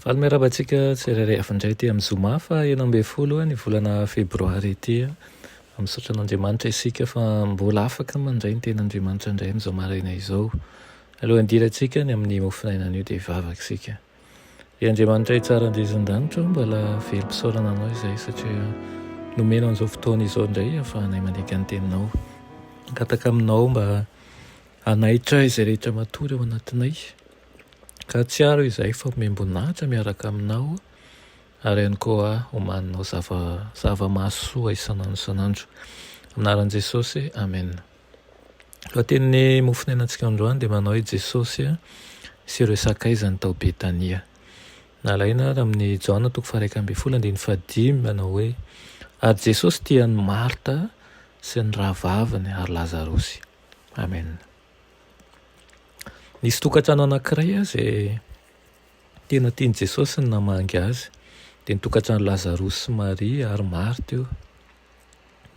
Valomerabantsika tsirairay avy indray ty amin'ny zoma fa 11 ny volana febroary ity amin'ny sotran'Andriamanitra isika fa mbola afaka mandray ny ten'Andriamanitra indray amin'izao maraina izao. Alohan'ny hidirantsika ny amin'ny mofinainan'io dia hivavaka isika. I Andriamanitra tsara andrisin-danitra mbola velom-pisaorana anao izay satria nomenao an'izao fotoana izao indray ahafahanay mandika ny teninao. Kataka aminao mba hanaitra izay rehetra matory ao anatinay. Ka tsy aro izay fa omem-boninahitra miaraka aminao ary ihany koa omaninao zava-mahasoa isanandro. Anaran'i Jesosy, amen. Lohatenin'ny mofinainantsika androany dia manao hoe Jesosy sy ireo sakaizany tao Betania. Nalaina amin'ny Jaona 1:15 manao hoe ary Jesosy tian'ny Marta sy ny rahavaviny ary Lazarosy. Amen. Nisy tokantrano anankiray izay tena tian'i Jesosy ny namangy azy. Dia ny tokantrano Lazarosy sy Maria ary Marta io.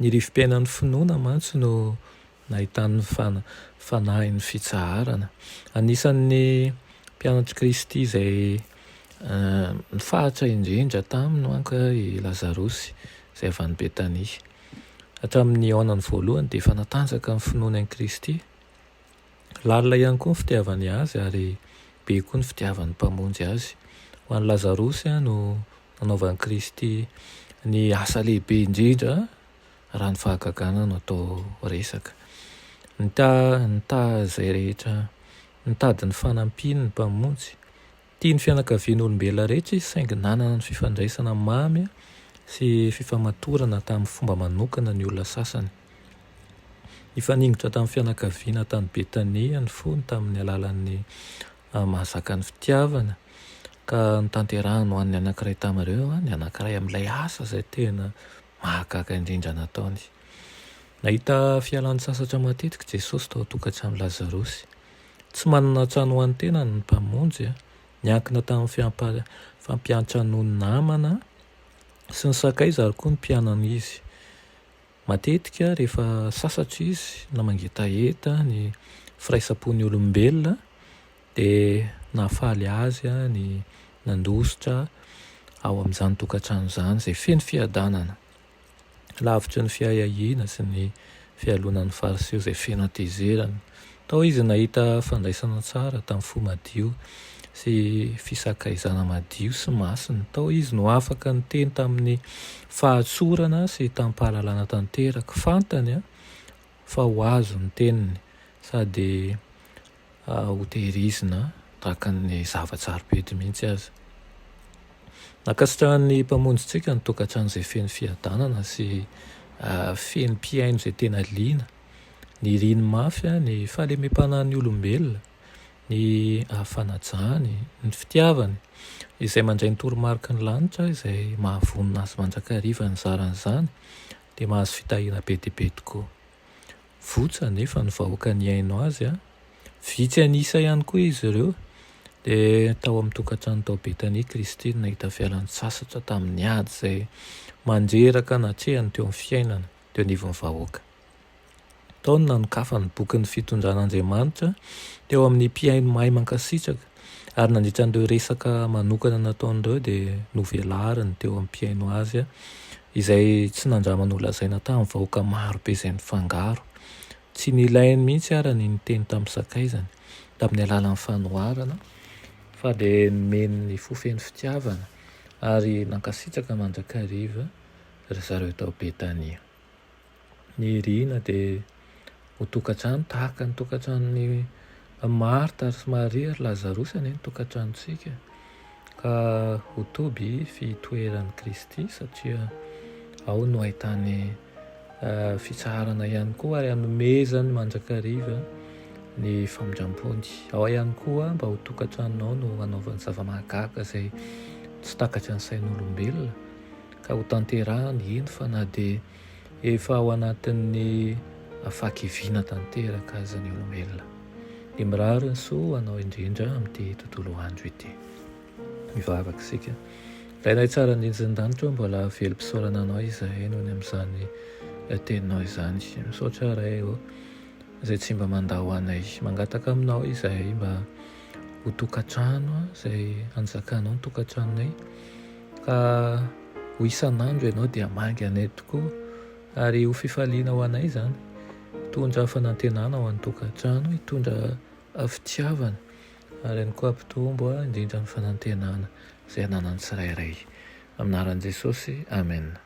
Ny rifim-piainan'ny finoana mantsy no nahitany fanahin'ny fitsaharana. Anisan'ny mpianatry Kristy izay nifahatra indrindra taminy manko i Lazarosy izay avy any Betania. Hatramin'ny aonany voalohany dia efa natanjaka ny finoana an'i Kristy. Lalina ihany koa ny fitiavany azy ary be koa ny fitiavany mpamonjy azy. Ho an'ny Lazarosy no nanaovan'i Kristy ny asa lehibe indrindra raha ny fahagagana no atao resaka. Nitaha izay rehetra, nitady ny fanampiny ny mpamonjy. Tia ny fianakavian'olombelona rehetra izy saingy nanana ny fifandraisana mamy sy fifamatorana tamin'ny fomba manokana ny olona sasany. Nifaningotra tamin'ny fianakaviana tany Betania ny fony tamin'ny alalan'ny mahazaka ny fitiavana ka nitanterahany ho an'ny anankiray tamin'ireo ny anankiray amin'ilay asa izay tena mahagaga indrindra nataony. Nahita fialan'ny sasatra matetika Jesosy tao tokantrano Lazarosy. Tsy manana trano ho an'ny tena ny mpamonjy, niankina tamin'ny fampiantrano'ny namana sy ny sakaiza ary koa ny mpianana izy. Matetika rehefa sasatra izy na mangetaheta ny firaisapon'ny olombelona dia nahafaly azy ny nandositra ao amin'izany tokantrano izany izay feno fiadanana. Lavitra ny fiahiahina sy ny fialonan'ny fariseo izay feno hatezerana. Tao izy nahita fandraisana tsara tamin'ny fo madio sy fisakaizana madio sy masina. Tao izy no afaka niteny tamin'ny fahatsorana sy tamin'ny fahalalana tanteraka. Fantany fa ho azo ny teniny sady ho tehirizina tahaka ny zava-tsarobidy mihitsy azy. Nakasitrahan'ny mpamonjintsika ny tokantrano izay feno fiadanana sy feno mpiaino izay tena liana. Ny riny mafy, ny fahalemem-panahin'ny olombelona, ny fanajany, ny fitiavany izay mandray ny toromarika ny lanitra izay mahavonina azy mandrakariva ny zaran'izany dia mahazo fitahiana be dia be tokoa. Votsa nefa ny vahoaka ny aino azy, vitsy anisa ihany koa izy ireo. Dia tao amin'ny tokantrano tao Betania Kristy nahita fialan'ny sasatra tamin'ny ady izay mandreraka natrehany teo amin'ny fiainana teo anivon'ny vahoaka. Tao no nanokafa ny bokin'ny fitondran'Andriamanitra teo amin'ny mpiaino mahay mankasitraka ary nandritra an'ireo resaka manokana nataon'ireo dia novelariny teo amin'ny mpiaino azy izay tsy nandramany nolazaina tamin'ny vahoaka marobe izay nifangaro. Tsy nilainy mihitsy ary ny niteny tamin'ny sakaizany tamin'ny alalan'ny fanoharana fa dia nomeny ny fofeny fitiavana ary nankasitraka mandrakariva ry zareo tao Betania. Ny riana dia ho tokantrano tahaka ny tokantranon'ny Marta sy Maria ary Lazarosy ny tokantranontsika. Ka ho toby fitoeran'i Kristy satria ao no ahitany fitsaharana ihany koa ary hanomezany mandrakariva ny famindram-pony. Ao ihany koa mba ho tokantranonao no hanaovany zava-mahagaga izay tsy takatry ny sain'olombelona ka ho tanterahany iny fa na dia efa ao anatin'ny fahakiviana tanteraka aza ny olombelona. Dia mirary ny soa anao indrindra amin'ity tontolo andro ity. Mivavaka isika. rainay tsara ninjin-danitra mbola velom-pisaorana anao izahay noho ny amin'izany teninao izany. Misaotra ray izay tsy mba mandao anay. Mangataka aminao izahay mba ho tokantrano izay anjakanao ny tokantranonay, ka ho isan'andro ianao dia mangy anay tokoa ary ho fifaliana ho anay izany, hitondra fanantenana ho an'ny tokantrano, hitondra fitiavana ary ihany koa ampitombo indrindra ny fanantenana izay ananan'ny tsirairay. Amin'ny anaran'i Jesosy, amen.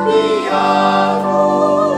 Piano